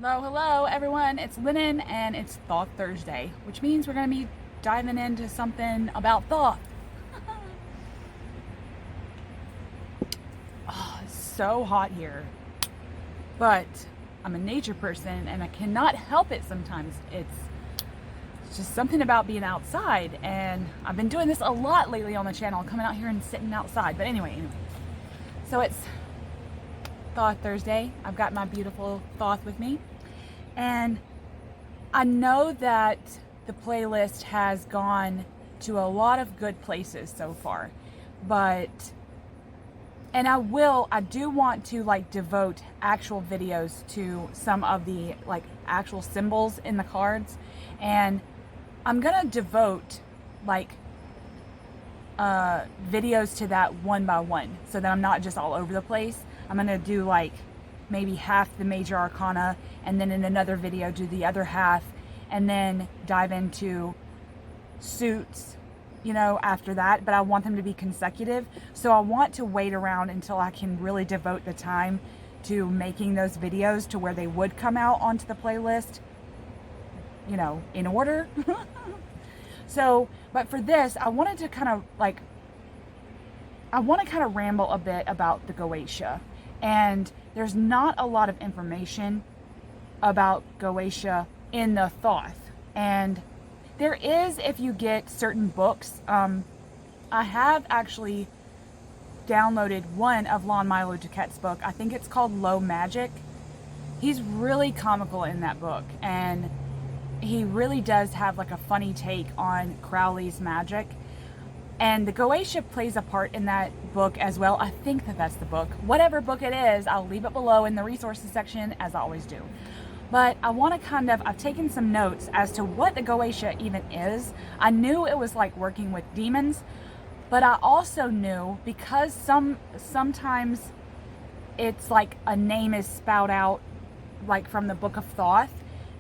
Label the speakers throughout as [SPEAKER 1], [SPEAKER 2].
[SPEAKER 1] Hello everyone, it's Linen and it's Thoth Thursday, which means we're going to be diving into something about Thoth. Oh, it's so hot here, but I'm a nature person and I cannot help it sometimes. It's just something about being outside, and I've been doing this a lot lately on the channel, coming out here and sitting outside. But anyway, so it's Thoth Thursday. I've got my beautiful Thoth with me, and I know that the playlist has gone to a lot of good places so far, and I do want to devote actual videos to some of the actual symbols in the cards, and I'm gonna devote videos to that one by one, so that I'm not just all over the place. I'm gonna do maybe half the major arcana, and then in another video do the other half, and then dive into suits, after that. But I want them to be consecutive, so I want to wait around until I can really devote the time to making those videos to where they would come out onto the playlist, in order. So, but for this, I wanted to kind of ramble a bit about the Goetia. And there's not a lot of information about Goetia in the Thoth. And there is if you get certain books. I have actually downloaded one of Lon Milo Duquette's book. I think it's called Low Magic. He's really comical in that book, and he really does have a funny take on Crowley's magic. And the Goetia plays a part in that book as well. I think that's the book. Whatever book it is, I'll leave it below in the resources section, as I always do. But I want to I've taken some notes as to what the Goetia even is. I knew it was working with demons, but I also knew, because sometimes it's a name is spout out from the Book of Thoth,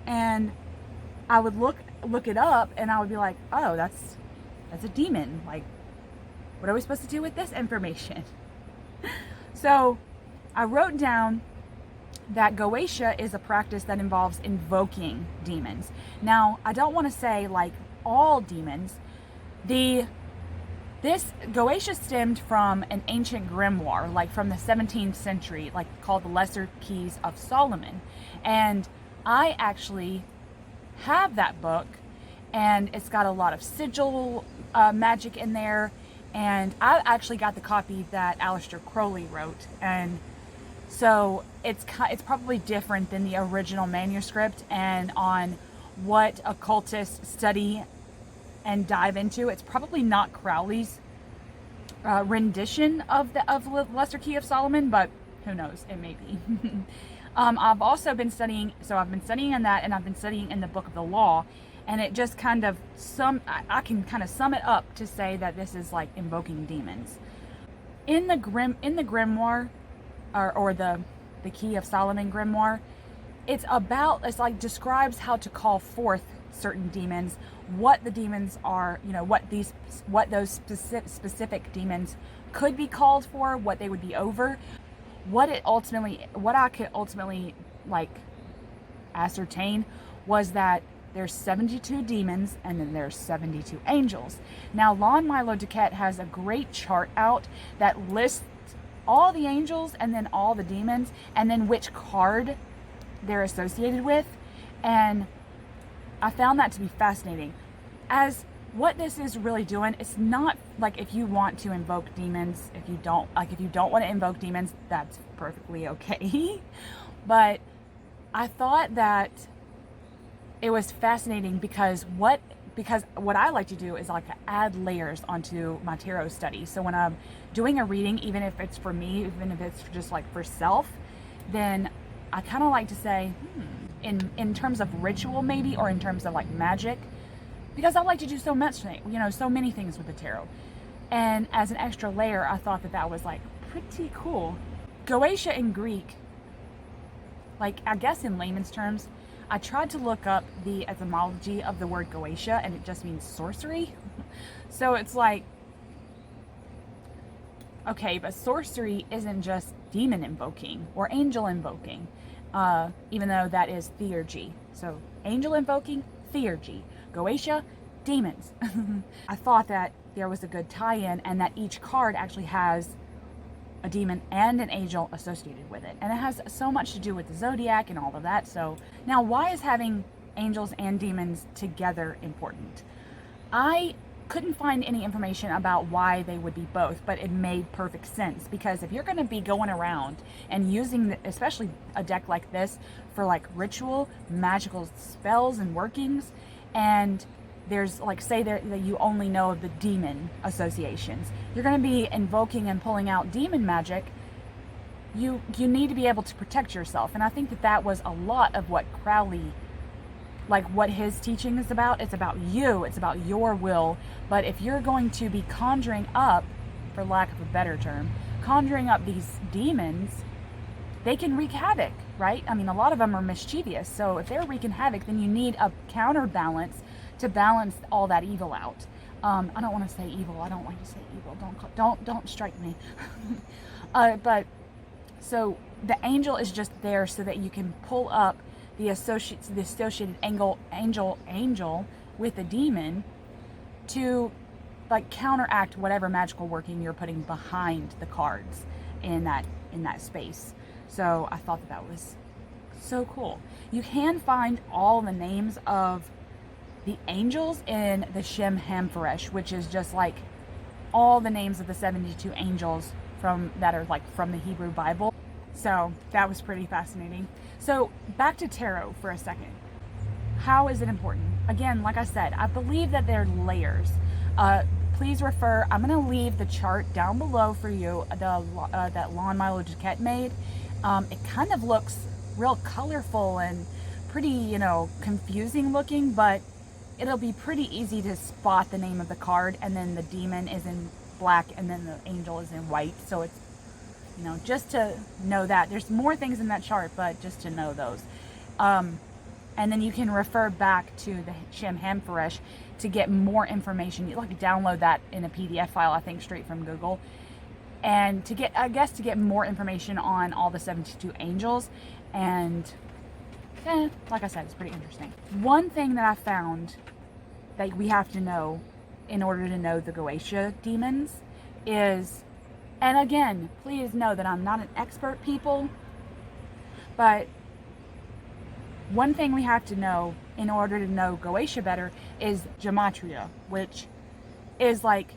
[SPEAKER 1] and I would look it up, and I would be like, oh, that's a demon. What are we supposed to do with this information? So I wrote down that Goetia is a practice that involves invoking demons. Now, I don't want to say all demons. This Goetia stemmed from an ancient grimoire, from the 17th century, called the Lesser Keys of Solomon. And I actually have that book, and it's got a lot of sigil magic in there, and I actually got the copy that Aleister Crowley wrote, and so it's probably different than the original manuscript. And on what occultists study and dive into, it's probably not Crowley's rendition of the Lesser Key of Solomon, but who knows, it may be. I've also been studying, I've been studying in that, and I've been studying in the Book of the Law, and it just I can kind of sum it up to say that this is invoking demons. In the grimoire, or the Key of Solomon grimoire, it's describes how to call forth certain demons, what the demons are, what those specific demons could be called for, what they would be over. What I could ultimately ascertain was that there's 72 demons, and then there's 72 angels. Now, Lon Milo Duquette has a great chart out that lists all the angels and then all the demons, and then which card they're associated with. And I found that to be fascinating. As what this is really doing, it's not if you want to invoke demons. If you don't want to invoke demons, that's perfectly okay. But I thought that it was fascinating because what I like to do is add layers onto my tarot study. So when I'm doing a reading, even if it's for me, even if it's just for self, then I kind of like to say, in terms of ritual maybe, or in terms of magic, because I like to do so many things with the tarot. And as an extra layer, I thought that was pretty cool. Goetia in Greek, I guess in layman's terms, I tried to look up the etymology of the word Goetia, and it just means sorcery. So it's okay, but sorcery isn't just demon invoking or angel invoking. even though that is theurgy. So angel invoking, theurgy. Goetia, demons. I thought that there was a good tie-in, and that each card actually has a demon and an angel associated with it. And it has so much to do with the zodiac and all of that. So now, why is having angels and demons together important? I couldn't find any information about why they would be both, but it made perfect sense, because if you're going to be going around and using especially a deck like this for like ritual magical spells and workings, and there's like, say that you only know of the demon associations, you're going to be invoking and pulling out demon magic, you need to be able to protect yourself. And I think that that was a lot of what Crowley, like what his teaching is about. It's about you, it's about your will. But if you're going to be conjuring up, for lack of a better term, conjuring up these demons, they can wreak havoc, right? I mean, a lot of them are mischievous. So if they're wreaking havoc, then you need a counterbalance to balance all that evil out. I don't want to say evil. I don't like to say evil. Don't strike me. But so the angel is just there so that you can pull up the associated angel with the demon to like counteract whatever magical working you're putting behind the cards in that space. So I thought that was so cool. You can find all the names of the angels in the Shem Hamferesh, which is just like all the names of the 72 angels that are like from the Hebrew Bible. So that was pretty fascinating. So back to tarot for a second. How is it important? Again, like I said, I believe that they're layers. Please refer, I'm going to leave the chart down below for you, that Lon Milo Duquette made. It kind of looks real colorful and pretty, confusing looking, but it'll be pretty easy to spot the name of the card, and then the demon is in black and then the angel is in white. So it's, just to know that. There's more things in that chart, but just to know those. And then you can refer back to the Shem Hamferesh to get more information. You like download that in a PDF file, I think, straight from Google. And to get more information on all the 72 angels. And like I said, it's pretty interesting. One thing that I found that we have to know in order to know the Goetia demons is, and again, please know that I'm not an expert, people, but one thing we have to know in order to know Goetia better is Gematria, which is like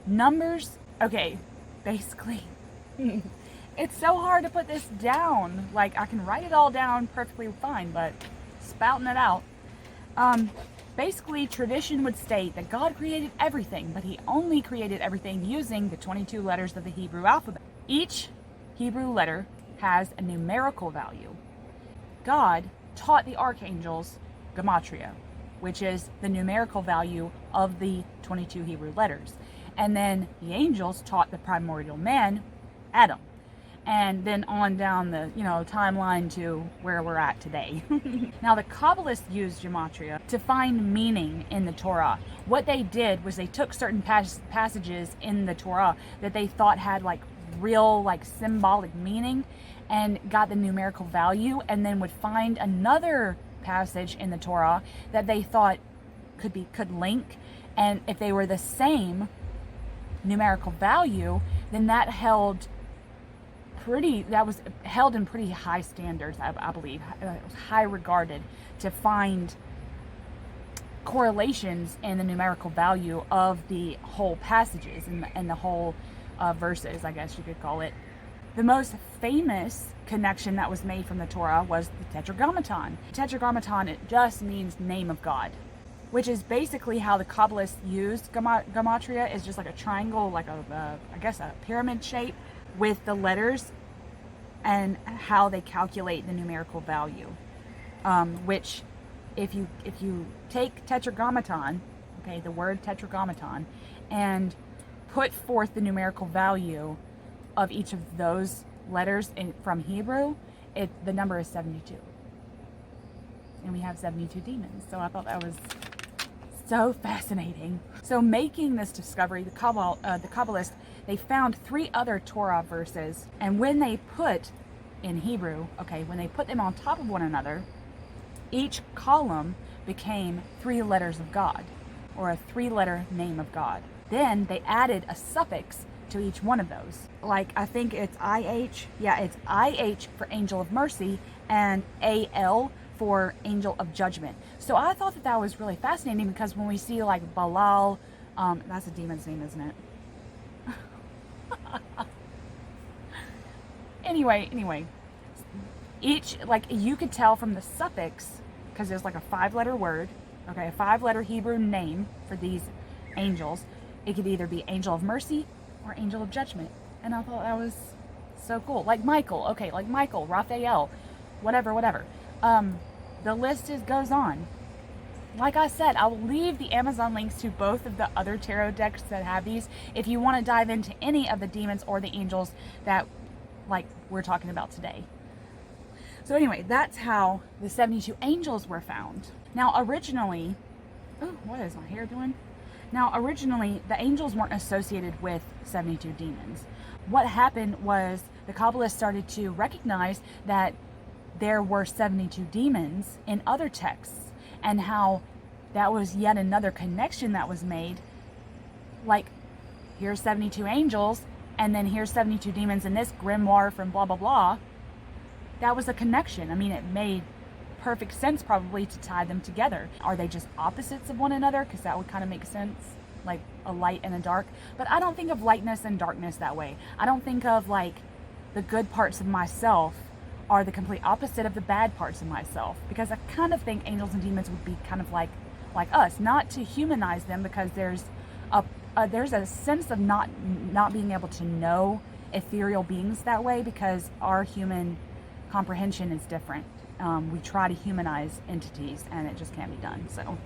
[SPEAKER 1] numbers. Okay, basically, it's so hard to put this down. Like, I can write it all down perfectly fine, but spouting it out. Basically, tradition would state that God created everything, but he only created everything using the 22 letters of the Hebrew alphabet. Each Hebrew letter has a numerical value. God taught the archangels Gematria, which is the numerical value of the 22 Hebrew letters. And then the angels taught the primordial man, Adam. And then on down the, timeline to where we're at today. Now, the Kabbalists used Gematria to find meaning in the Torah. What they did was they took certain passages in the Torah that they thought had like real like symbolic meaning and got the numerical value, and then would find another passage in the Torah that they thought could link, and if they were the same numerical value, then that was held in pretty high standards, I believe. It was high regarded to find correlations in the numerical value of the whole passages and the whole verses, I guess you could call it. The most famous connection that was made from the Torah was the Tetragrammaton. Tetragrammaton, it just means name of God, which is basically how the Kabbalists used Gematria. Is just like a triangle, like a pyramid shape with the letters, and how they calculate the numerical value. Which, if you take Tetragrammaton, okay, the word Tetragrammaton, and put forth the numerical value of each of those letters from Hebrew, the number is 72. And we have 72 demons. So I thought that was so fascinating. So making this discovery, the Kabbalists, they found 3 other Torah verses, and when they put in Hebrew, okay, when they put them on top of one another, each column became 3 letters of God, or a 3-letter name of God. Then they added a suffix to each one of those. Like, I think it's IH. Yeah, it's IH for angel of mercy and AL for angel of judgment. So I thought that that was really fascinating, because when we see like Balal, that's a demon's name, isn't it? Anyway, each, like, you could tell from the suffix, because there's like a 5-letter word, okay, a 5-letter Hebrew name for these angels. It could either be angel of mercy or angel of judgment. And I thought that was so cool. Like Michael, okay, like Michael, Raphael, whatever. The list goes on. Like I said, I will leave the Amazon links to both of the other tarot decks that have these if you want to dive into any of the demons or the angels that, like, we're talking about today. So anyway, that's how the 72 angels were found. Now originally, oh, what is my hair doing? Now originally, the angels weren't associated with 72 demons. What happened was the Kabbalists started to recognize that there were 72 demons in other texts, and how that was yet another connection that was made. Like, here's 72 angels, and then here's 72 demons in this grimoire from blah, blah, blah. That was a connection. I mean, it made perfect sense probably to tie them together. Are they just opposites of one another? Because that would kind of make sense, like a light and a dark. But I don't think of lightness and darkness that way. I don't think of, like, the good parts of myself are the complete opposite of the bad parts of myself, because I kind of think angels and demons would be kind of like us, not to humanize them, because there's a sense of not being able to know ethereal beings that way, because our human comprehension is different. We try to humanize entities and it just can't be done. So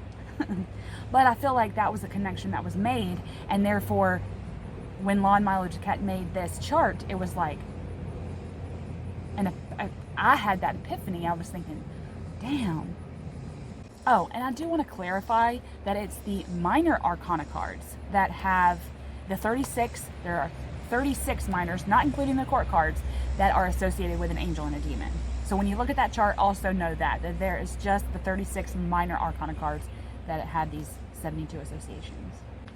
[SPEAKER 1] but I feel like that was a connection that was made, and therefore when Lon Milo Duquette made this chart, it was like, and I had that epiphany. I was thinking, damn. Oh, and I do want to clarify that it's the minor arcana cards that have the 36. There are 36 minors, not including the court cards, that are associated with an angel and a demon. So when you look at that chart, also know that there is just the 36 minor arcana cards that have these 72 associations.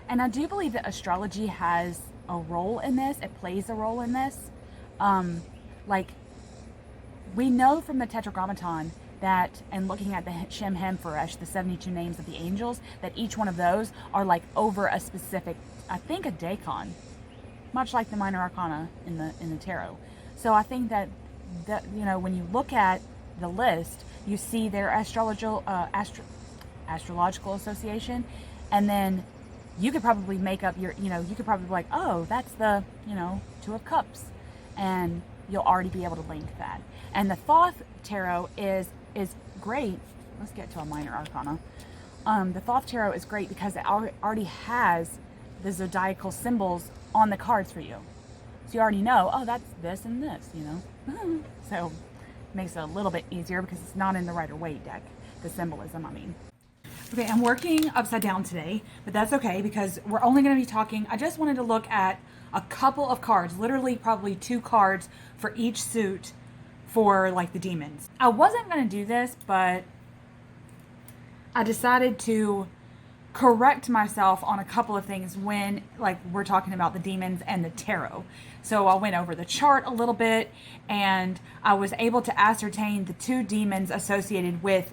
[SPEAKER 1] And I do believe that astrology has a role in this. It plays a role in this. Like, we know from the Tetragrammaton that, and looking at the Shem Hem Feresh, the 72 names of the angels, that each one of those are like over a specific, I think, a decan, much like the minor arcana in the tarot. So I think that when you look at the list, you see their astrological association, and then you could probably make up your, you could probably be like, oh, that's the, 2 of Cups, and you'll already be able to link that. And the Thoth Tarot is great. Let's get to a minor arcana. The Thoth Tarot is great because it already has the zodiacal symbols on the cards for you. So you already know, oh, that's this and this, So it makes it a little bit easier because it's not in the Rider-Waite deck, the symbolism, I mean. Okay, I'm working upside down today, but that's okay because we're only going to be talking. I just wanted to look at a couple of cards, literally probably 2 cards for each suit for, like, the demons. I wasn't going to do this, but I decided to correct myself on a couple of things when, like, we're talking about the demons and the tarot. So I went over the chart a little bit, and I was able to ascertain the 2 demons associated with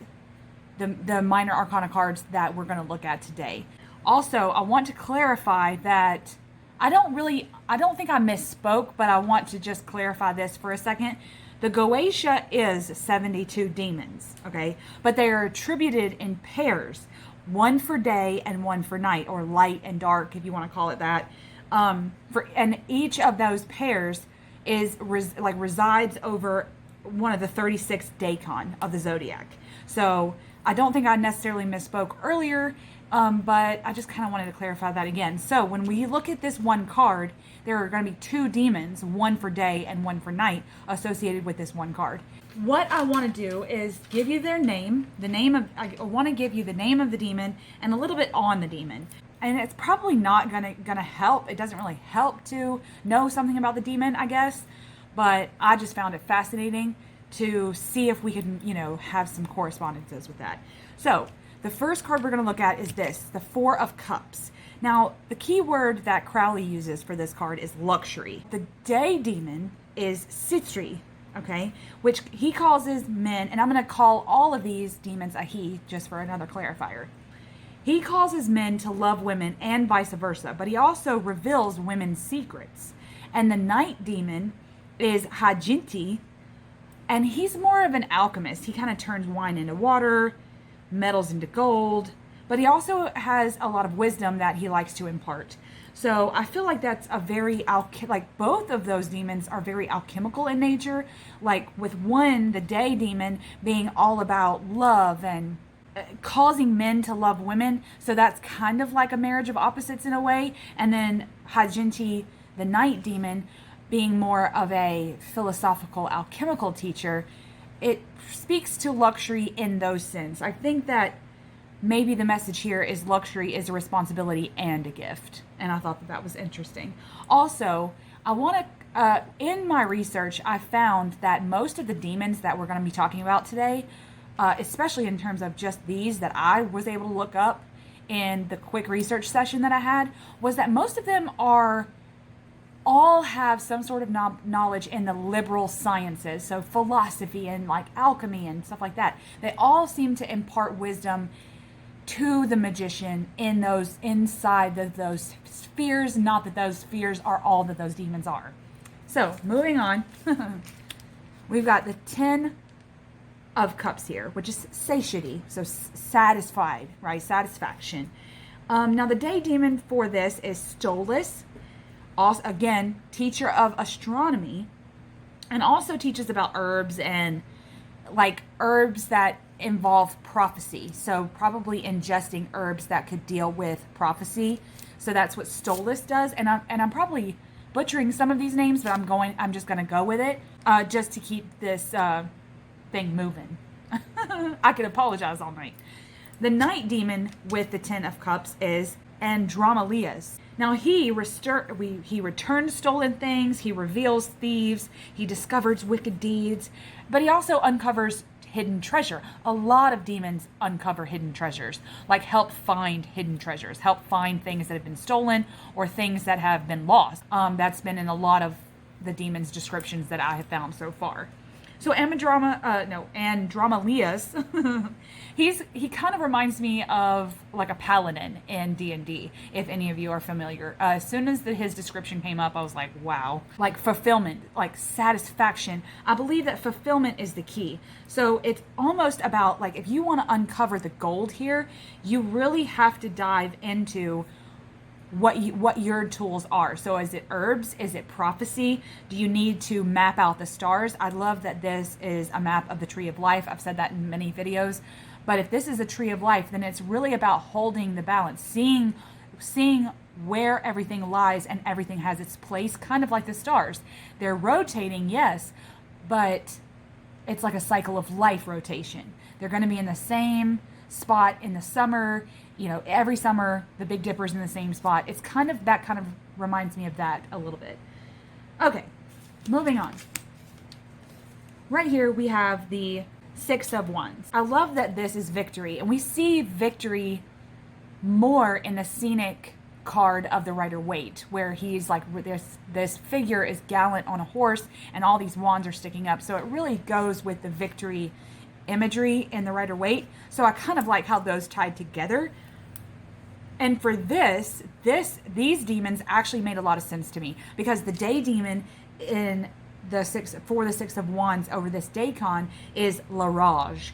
[SPEAKER 1] the minor arcana cards that we're going to look at today. Also, I want to clarify that I don't think I misspoke, but I want to just clarify this for a second. The Goetia is 72 demons, okay? But they are attributed in pairs, one for day and one for night, or light and dark, if you want to call it that. And each of those pairs is resides over one of the 36 decan of the zodiac. So I don't think I necessarily misspoke earlier, but I just kind of wanted to clarify that again. So when we look at this one card, there are going to be 2 demons, one for day and one for night, associated with this one card. What I want to do is give you their name, I want to give you the name of the demon and a little bit on the demon. And it's probably not gonna help. It doesn't really help to know something about the demon, I guess. but I just found it fascinating to see if we could, have some correspondences with that. So the first card we're going to look at is this, the Four of Cups. Now, the key word that Crowley uses for this card is luxury. The day demon is Sitri, okay, which he causes men, and I'm going to call all of these demons a he, just for another clarifier. He causes men to love women and vice versa, but he also reveals women's secrets. And the night demon is Hajinti, and he's more of an alchemist. He kind of turns wine into water, metals into gold, but he also has a lot of wisdom that he likes to impart. So I feel like that's a very, like both of those demons are very alchemical in nature. Like with one, the day demon, being all about love and causing men to love women. So that's kind of like a marriage of opposites in a way. And then Hajinti, the night demon, being more of a philosophical alchemical teacher. It speaks to luxury in those sense. I think that maybe the message here is luxury is a responsibility and a gift. And I thought that was interesting. Also, I want to, in my research, I found that most of the demons that we're going to be talking about today, especially in terms of just these that I was able to look up in the quick research session that I had, was that most of them all have some sort of knowledge in the liberal sciences, so philosophy and like alchemy and stuff like that. They all seem to impart wisdom to the magician in those inside those spheres, not that those spheres are all that those demons are. So moving on, we've got the 10 of Cups here, which is satiety, so satisfied, right? Satisfaction. Now the day demon for this is Stolas. Also, again, teacher of astronomy, and also teaches about herbs and like herbs that involve prophecy. So probably ingesting herbs that could deal with prophecy. So that's what Stolas does. And I'm probably butchering some of these names, but I'm just going to go with it just to keep this thing moving. I could apologize all night. The night demon with the 10 of Cups is Andromalias. Now he returns stolen things, he reveals thieves, he discovers wicked deeds, but he also uncovers hidden treasure. A lot of demons uncover hidden treasures, like help find hidden treasures, help find things that have been stolen or things that have been lost. That's been in a lot of the demons' descriptions that I have found so far. So Andromalias, he kind of reminds me of like a paladin in D&D, if any of you are familiar. As soon as his description came up, I was like, wow. Like fulfillment, like satisfaction. I believe that fulfillment is the key. So it's almost about like, if you want to uncover the gold here, you really have to dive into what your tools are. So is it herbs? Is it prophecy? Do you need to map out the stars? I love that this is a map of the tree of life. I've said that in many videos. But if this is a tree of life, then it's really about holding the balance, seeing where everything lies and everything has its place, kind of like the stars. They're rotating, yes, but it's like a cycle of life rotation. They're going to be in the same spot in the summer. Every summer, the Big Dipper's in the same spot. It's kind of reminds me of that a little bit. Okay, moving on. Right here, we have the 6 of Wands. I love that this is victory, and we see victory more in the scenic card of the Rider-Waite, where he's like, this figure is gallant on a horse, and all these wands are sticking up. So it really goes with the victory imagery in the Rider-Waite. So I kind of like how those tied together. And for these demons actually made a lot of sense to me, because the day demon in the 6 of Wands over this Daycon is Larage.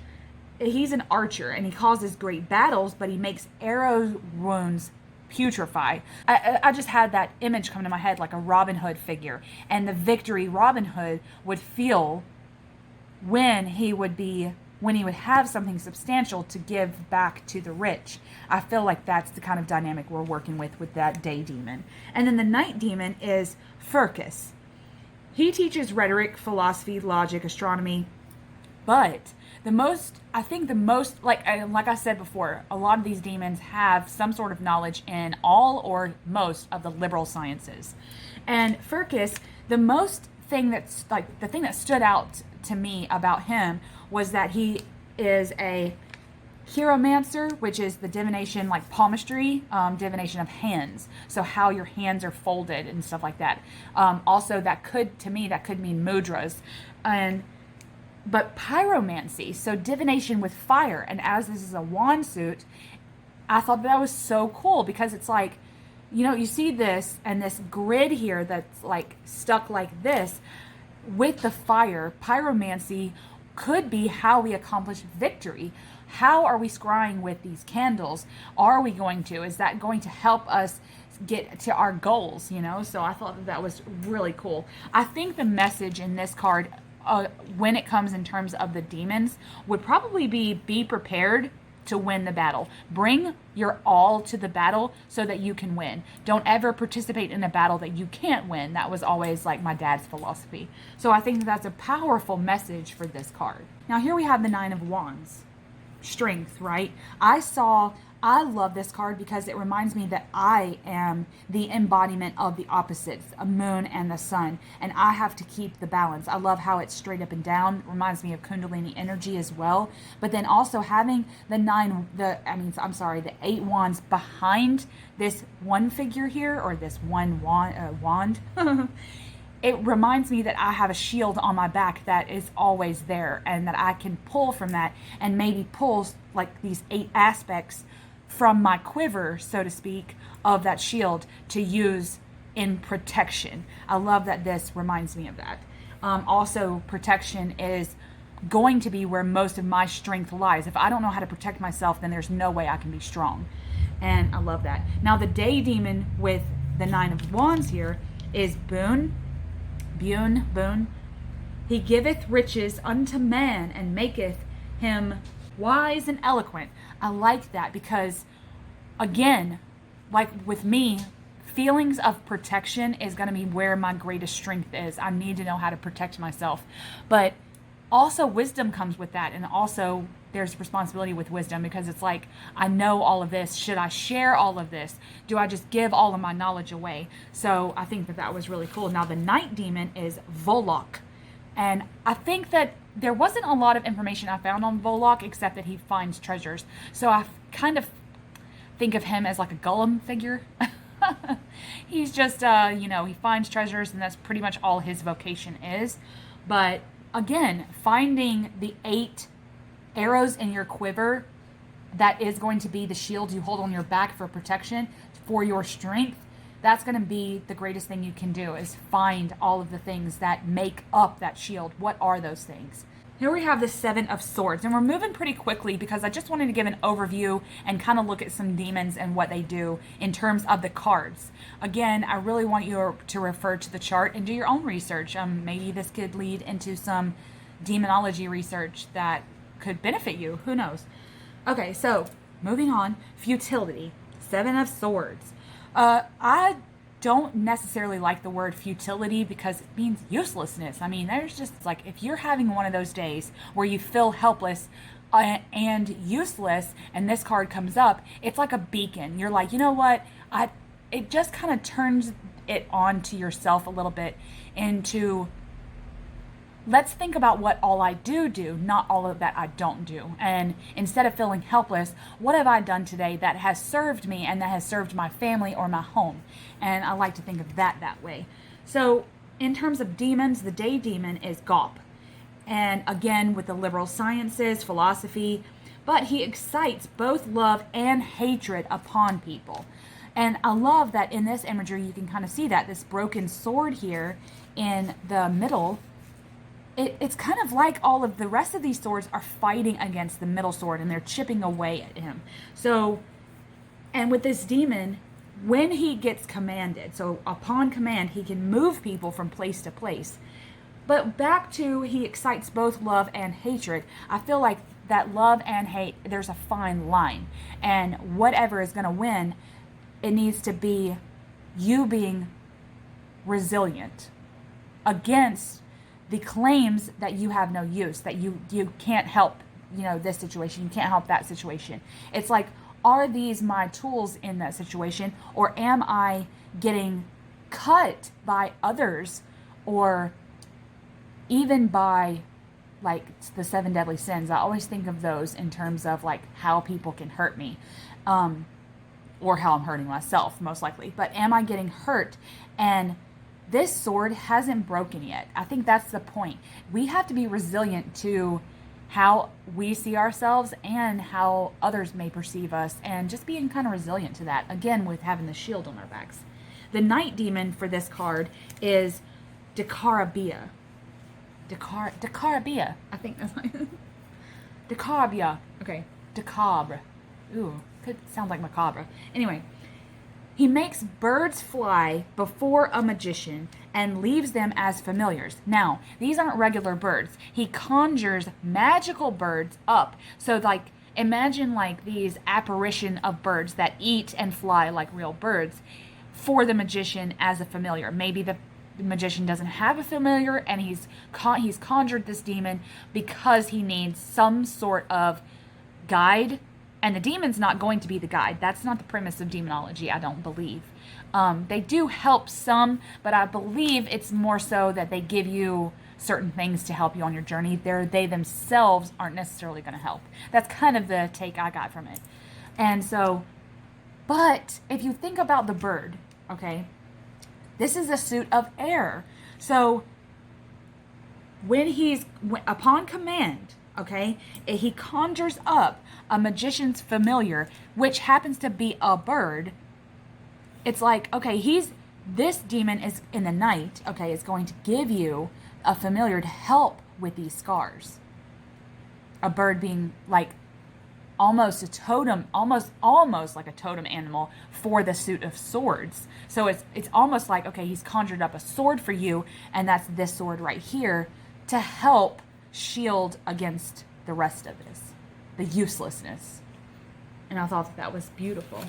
[SPEAKER 1] He's an archer and he causes great battles, but he makes arrow wounds putrefy. I just had that image come to my head, like a Robin Hood figure, and the victory Robin Hood would feel when he would have something substantial to give back to the rich. I feel like that's the kind of dynamic we're working with that day demon. And then the night demon is Furcus. He teaches rhetoric, philosophy, logic, astronomy, but I think the most, like I said before, a lot of these demons have some sort of knowledge in all or most of the liberal sciences. And Furcus, the most thing that's like the thing that stood out to me about him was that he is a hieromancer, which is the divination, like palmistry, divination of hands. So how your hands are folded and stuff like that. Also, that could mean mudras, but pyromancy, so divination with fire. And as this is a wand suit, I thought that was so cool because it's like, you know, you see this and this grid here that's like stuck like this with the fire. Pyromancy could be how we accomplish victory. How are we scrying with these candles? Are we going to? Is that going to help us get to our goals, you know? So I thought that was really cool. I think the message in this card, when it comes in terms of the demons, would probably be prepared to win the battle. Bring your all to the battle so that you can win. Don't ever participate in a battle that you can't win. That was always like my dad's philosophy. So I think that's a powerful message for this card. Now here we have the Nine of Wands. Strength, right? I love this card because it reminds me that I am the embodiment of the opposites, a moon and the sun, and I have to keep the balance. I love how it's straight up and down. It reminds me of Kundalini energy as well. But then also having the 8 wands behind this one figure here, or this one wand. It reminds me that I have a shield on my back that is always there, and that I can pull from that and maybe pull like these 8 aspects from my quiver, so to speak, of that shield to use in protection. I love that this reminds me of that. Also, protection is going to be where most of my strength lies. If I don't know how to protect myself, then there's no way I can be strong. And I love that. Now, the day demon with the 9 of Wands here is Boon. He giveth riches unto man and maketh him wise and eloquent. I like that because, again, like with me, feelings of protection is going to be where my greatest strength is. I need to know how to protect myself. But also wisdom comes with that. And also there's responsibility with wisdom because it's like, I know all of this. Should I share all of this? Do I just give all of my knowledge away? So I think that was really cool. Now the night demon is Volok. And I think that there wasn't a lot of information I found on Volok except that he finds treasures. So I kind of think of him as like a Gollum figure. He's just, he finds treasures and that's pretty much all his vocation is. But again, finding the 8 arrows in your quiver, that is going to be the shield you hold on your back for protection, for your strength. That's going to be the greatest thing you can do, is find all of the things that make up that shield. What are those things? Here we have the 7 of Swords, and we're moving pretty quickly because I just wanted to give an overview and kind of look at some demons and what they do in terms of the cards. Again, I really want you to refer to the chart and do your own research. Maybe this could lead into some demonology research that could benefit you. Who knows? Okay, so moving on. Futility. 7 of Swords. I don't necessarily like the word futility because it means uselessness. I mean, there's just like, if you're having one of those days where you feel helpless and useless and this card comes up, it's like a beacon. You're like, you know what? It just kind of turns it on to yourself a little bit into, let's think about what all I do, not all of that I don't do. And instead of feeling helpless, what have I done today that has served me and that has served my family or my home? And I like to think of that way. So in terms of demons, the day demon is Gop. And again, with the liberal sciences, philosophy, but he excites both love and hatred upon people. And I love that in this imagery, you can kind of see that this broken sword here in the middle. It's kind of like all of the rest of these swords are fighting against the middle sword and they're chipping away at him. So, and with this demon, when he gets commanded, so upon command, he can move people from place to place. But back to, he excites both love and hatred. I feel like that love and hate, there's a fine line. And whatever is going to win, it needs to be you being resilient against the claims that you have no use, that you can't help, this situation, you can't help that situation. It's like, are these my tools in that situation, or am I getting cut by others, or even by like the 7 deadly sins, I always think of those in terms of like how people can hurt me, or how I'm hurting myself, most likely. But am I getting hurt? And this sword hasn't broken yet. I think that's the point. We have to be resilient to how we see ourselves and how others may perceive us, and just being kind of resilient to that, again, with having the shield on our backs. The night demon for this card is Decarabia. Decarabia. I think that's like Decarabia. Okay. Decabre. Ooh, could sound like macabre. Anyway, he makes birds fly before a magician and leaves them as familiars. Now, these aren't regular birds. He conjures magical birds up. So like, imagine like these apparition of birds that eat and fly like real birds for the magician as a familiar. Maybe the magician doesn't have a familiar, and he's conjured this demon because he needs some sort of guide, and the demon's not going to be the guide. That's not the premise of demonology, I don't believe. They do help some, but I believe it's more so that they give you certain things to help you on your journey. They themselves aren't necessarily going to help. That's kind of the take I got from it. And so, but if you think about the bird, okay, this is a suit of air. So upon command, okay, he conjures up a magician's familiar, which happens to be a bird. It's like, okay, this demon is in the night, okay, is going to give you a familiar to help with these scars. A bird being like almost a totem, almost like a totem animal for the suit of swords. So it's almost like, okay, he's conjured up a sword for you, and that's this sword right here to help shield against the rest of this, the uselessness. And I thought that was beautiful.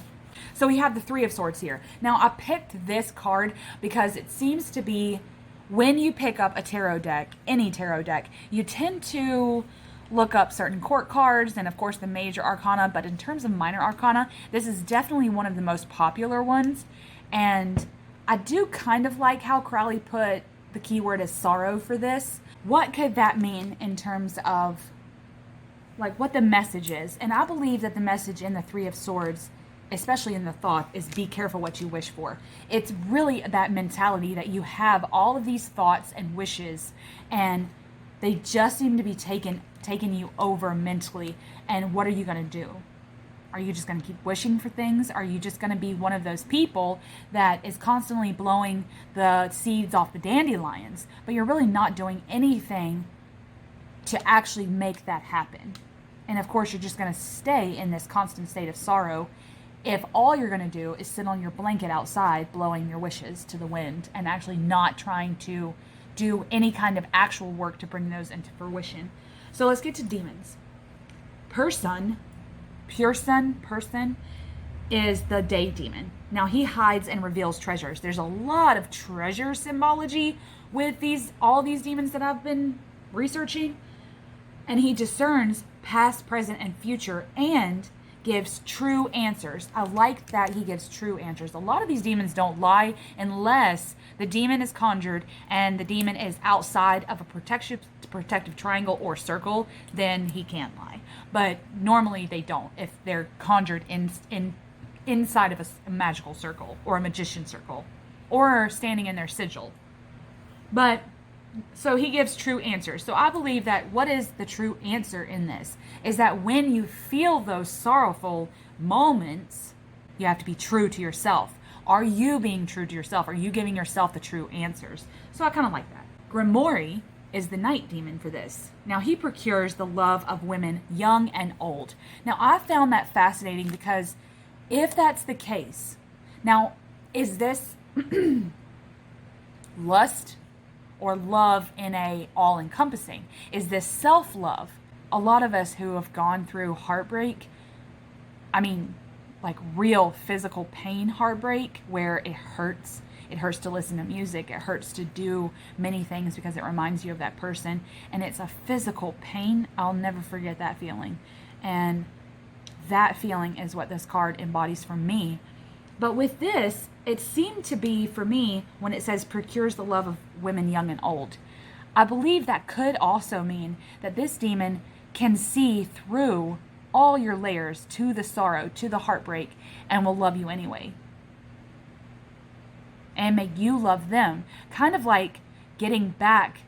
[SPEAKER 1] So we have the 3 of Swords here. Now I picked this card because it seems to be, when you pick up a tarot deck, any tarot deck, you tend to look up certain court cards and of course the major arcana, but in terms of minor arcana, this is definitely one of the most popular ones. And I do kind of like how Crowley put the keyword as sorrow for this. What could that mean in terms of like what the message is? And I believe that the message in the 3 of Swords, especially in the Thoth, is be careful what you wish for. It's really that mentality that you have all of these thoughts and wishes, and they just seem to be taking you over mentally. And what are you going to do? Are you just going to keep wishing for things? Are you just going to be one of those people that is constantly blowing the seeds off the dandelions, but you're really not doing anything to actually make that happen? And of course, you're just going to stay in this constant state of sorrow if all you're going to do is sit on your blanket outside blowing your wishes to the wind and actually not trying to do any kind of actual work to bring those into fruition. So let's get to demons. Person is the day demon. Now he hides and reveals treasures. There's a lot of treasure symbology with all these demons that I've been researching. And he discerns past, present, and future, and gives true answers. I like that he gives true answers. A lot of these demons don't lie unless the demon is conjured and the demon is outside of a protective triangle or circle, then he can't lie. But normally they don't if they're conjured inside of a magical circle or a magician circle or standing in their sigil. But so he gives true answers. So I believe that what is the true answer in this is that when you feel those sorrowful moments, you have to be true to yourself. Are you being true to yourself? Are you giving yourself the true answers? So I kind of like that. Grimoire is the night demon for this. Now he procures the love of women young and old. Now I found that fascinating because if that's the case, now is this lust or love in a all-encompassing? Is this self-love? A lot of us who have gone through heartbreak, I mean, like real physical pain heartbreak, where it hurts to listen to music, it hurts to do many things because it reminds you of that person, and it's a physical pain. I'll never forget that feeling. And that feeling is what this card embodies for me. But with this, it seemed to be, for me, when it says procures the love of women young and old, I believe that could also mean that this demon can see through all your layers to the sorrow, to the heartbreak, and will love you anyway. And make you love them. Kind of like getting back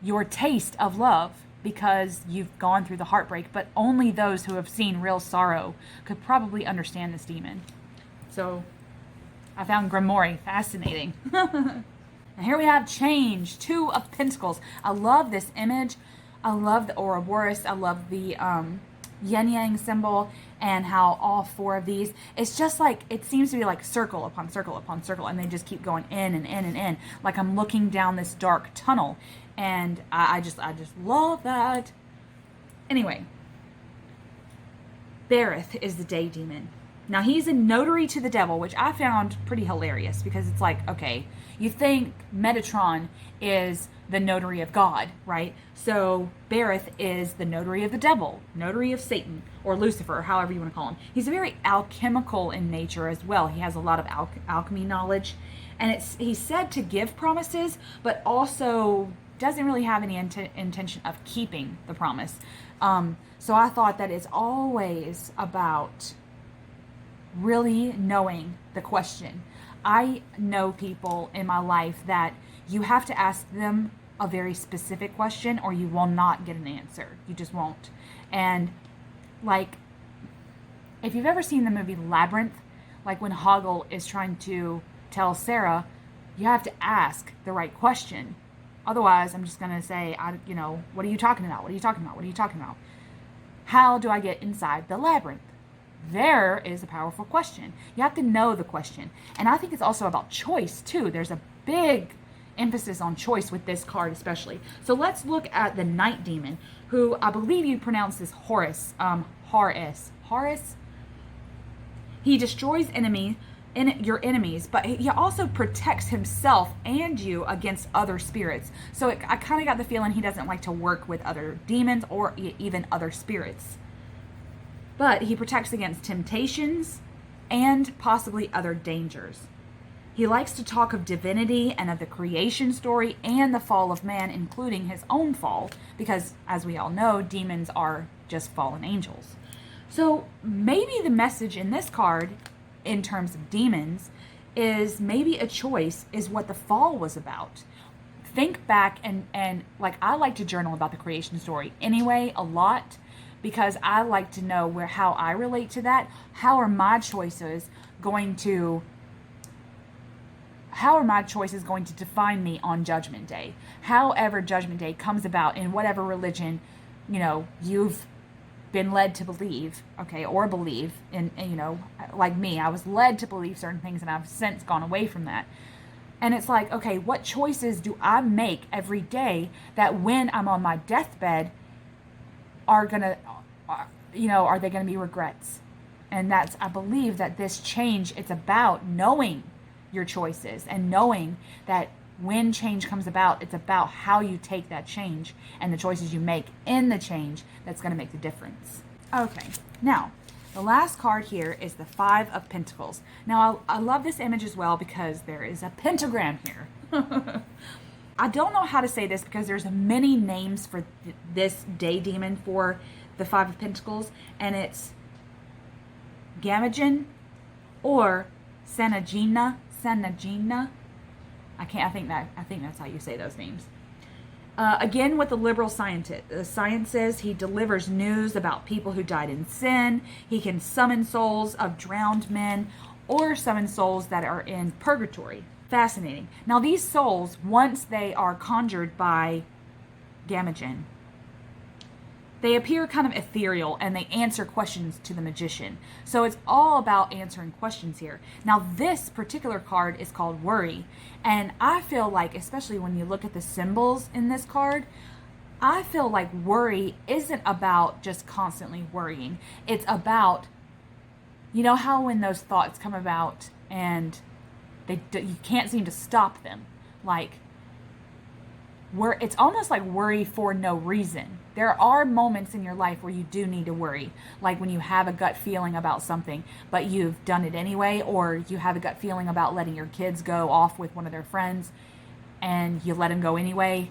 [SPEAKER 1] your taste of love because you've gone through the heartbreak. But only those who have seen real sorrow could probably understand this demon. So I found Grimoire fascinating. And here we have change, 2 of Pentacles. I love this image. I love the Ouroboros. I love the yin yang symbol, and how all 4 of these, it's just like, it seems to be like circle upon circle upon circle, and they just keep going in and in and in, like I'm looking down this dark tunnel. And I just love that. Anyway, Berith is the day demon. Now, he's a notary to the devil, which I found pretty hilarious, because it's like, okay, you think Metatron is the notary of God, right? So Berith is the notary of the devil, notary of Satan, or Lucifer, however you want to call him. He's very alchemical in nature as well. He has a lot of alchemy knowledge. And he's said to give promises, but also doesn't really have any intention of keeping the promise. So I thought that it's always about really knowing the question. I know people in my life that you have to ask them a very specific question or you will not get an answer. You just won't. And like, if you've ever seen the movie Labyrinth, like when Hoggle is trying to tell Sarah, you have to ask the right question. Otherwise, I'm just going to say, what are you talking about? What are you talking about? What are you talking about? How do I get inside the labyrinth? There is a powerful question. You have to know the question. And I think it's also about choice, too. There's a big emphasis on choice with this card, especially. So let's look at the Night Demon, who I believe you pronounce this Horus. Horus. He destroys your enemies, but he also protects himself and you against other spirits. So I kind of got the feeling he doesn't like to work with other demons or even other spirits. But he protects against temptations and possibly other dangers. He likes to talk of divinity and of the creation story and the fall of man, including his own fall, because as we all know, demons are just fallen angels. So maybe the message in this card, in terms of demons, is maybe a choice is what the fall was about. Think back and like, I like to journal about the creation story anyway, a lot, because I like to know how I relate to that. How are my choices going to define me on Judgment Day? However Judgment Day comes about in whatever religion, you've been led to believe, okay, or believe in, like me, I was led to believe certain things and I've since gone away from that. And it's like, okay, what choices do I make every day that when I'm on my deathbed are they gonna be regrets? And I believe that this change, it's about knowing your choices and knowing that when change comes about, it's about how you take that change and the choices you make in the change that's going to make the difference. Okay, now the last card here is the 5 of Pentacles. Now I love this image as well because there is a pentagram here. I don't know how to say this because there's many names for this day demon for the 5 of Pentacles, and it's Gamagen or Sanagina. I think that's how you say those names. Again, with the liberal sciences, he delivers news about people who died in sin. He can summon souls of drowned men or summon souls that are in purgatory. Fascinating. Now, these souls, once they are conjured by Gamagen, they appear kind of ethereal and they answer questions to the magician. So it's all about answering questions here. Now, this particular card is called Worry. And I feel like, especially when you look at the symbols in this card, I feel like worry isn't about just constantly worrying. It's about, how when those thoughts come about and you can't seem to stop them. Like, it's almost like worry for no reason. There are moments in your life where you do need to worry, like when you have a gut feeling about something, but you've done it anyway, or you have a gut feeling about letting your kids go off with one of their friends. and you let them go anyway.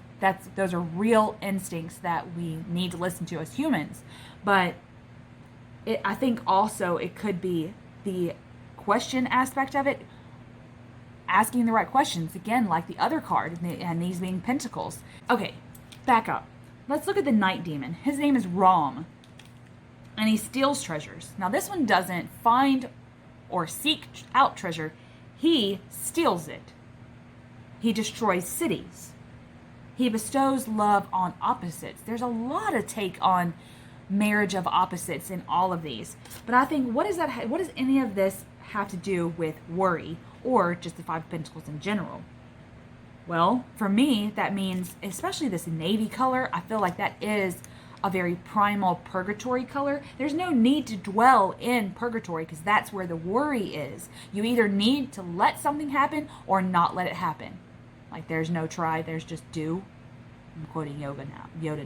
[SPEAKER 1] Those are real instincts that we need to listen to as humans. But I think also it could be the question aspect of it, asking the right questions, again, like the other card, and these being pentacles. Okay, back up. Let's look at the night demon. His name is Ram, and he steals treasures. Now, this one doesn't find or seek out treasure. He steals it. He destroys cities. He bestows love on opposites. There's a lot of take on marriage of opposites in all of these. But I think, what does any of this have to do with worry or just the Five of Pentacles in general? Well, for me, that means, especially this navy color, I feel like that is a very primal purgatory color. There's no need to dwell in purgatory because that's where the worry is. You either need to let something happen or not let it happen. Like, there's no try, there's just do. I'm quoting Yoda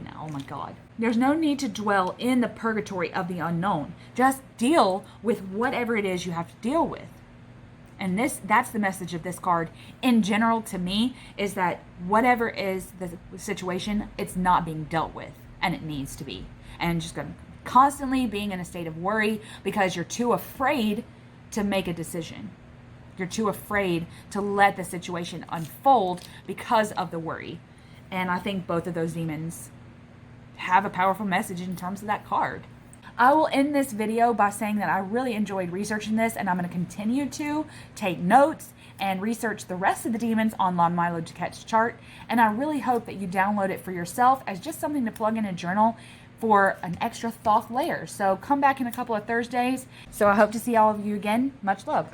[SPEAKER 1] now. Oh my God. There's no need to dwell in the purgatory of the unknown. Just deal with whatever it is you have to deal with. And that's the message of this card in general to me, is that whatever is the situation, it's not being dealt with, and it needs to be. And just constantly being in a state of worry because you're too afraid to make a decision. You're too afraid to let the situation unfold because of the worry. And I think both of those demons have a powerful message in terms of that card. I will end this video by saying that I really enjoyed researching this, and I'm going to continue to take notes and research the rest of the demons on Lon Milo DeKetch's chart. And I really hope that you download it for yourself as just something to plug in a journal for an extra Thoth layer. So come back in a couple of Thursdays. So I hope to see all of you again. Much love.